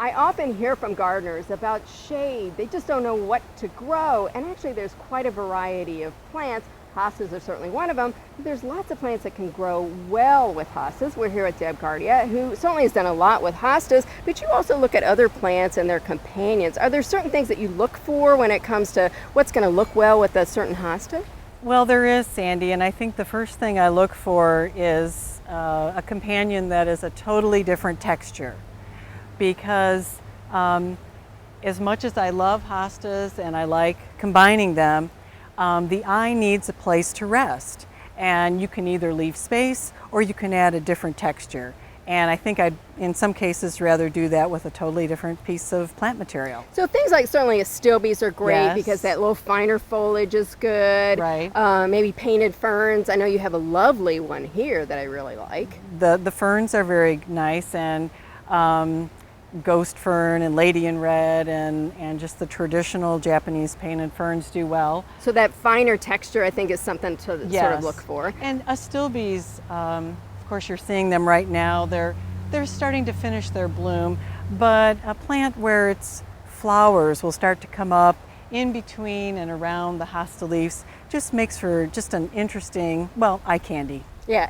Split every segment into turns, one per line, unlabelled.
I often hear from gardeners about shade. They just don't know what to grow. And actually there's quite a variety of plants. Hostas are certainly one of them. There's lots of plants that can grow well with hostas. We're here at Deb Guardia, who certainly has done a lot with hostas, but you also look at other plants and their companions. Are there certain things that you look for when it comes to what's going to look well with a certain hosta?
Well, there is, Sandy, and I think the first thing I look for is a companion that is a totally different texture. Because as much as I love hostas and I like combining them, the eye needs a place to rest. And you can either leave space or you can add a different texture. And I think I'd, in some cases, rather do that with a totally different piece of plant material.
So things like certainly astilbes are great,
Yes.
because that little finer foliage is good.
Right.
Maybe painted ferns. I know you have a lovely one here that I really like.
The ferns are very nice, and ghost fern and lady in red and just the traditional Japanese painted ferns do well.
So that finer texture, I think, is something to sort of
Yes.
look for.
And astilbes, of course you're seeing them right now, they're starting to finish their bloom, but a plant where its flowers will start to come up in between and around the hosta leaves just makes for just an interesting, well, eye candy.
Yeah,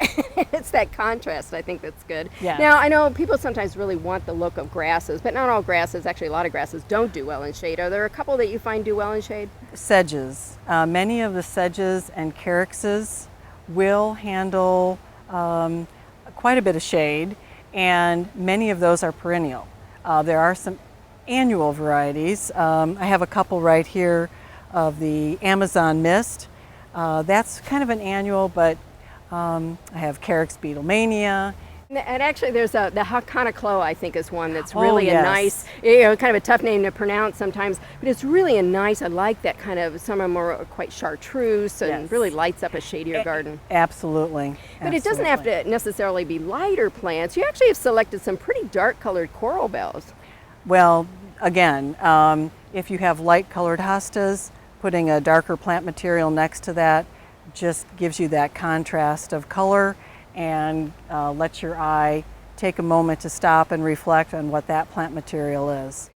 it's that contrast, I think, that's good.
Yeah.
Now, I know people sometimes really want the look of grasses, but not all grasses, actually a lot of grasses don't do well in shade. Are there a couple that you find do well in shade?
Sedges. Many of the sedges and carexes will handle quite a bit of shade, and many of those are perennial. There are some annual varieties. I have a couple right here of the Amazon Mist. That's kind of an annual, but I have Carex beetlemania.
And actually there's the Hakonechloa, I think, is one that's really
yes.
a nice, kind of a tough name to pronounce sometimes, but it's really a nice, I like that kind of, some are more quite chartreuse and
Yes.
really lights up a shadier garden.
Absolutely.
But it doesn't have to necessarily be lighter plants. You actually have selected some pretty dark colored coral bells.
Well, again, if you have light colored hostas, putting a darker plant material next to that just gives you that contrast of color and lets your eye take a moment to stop and reflect on what that plant material is.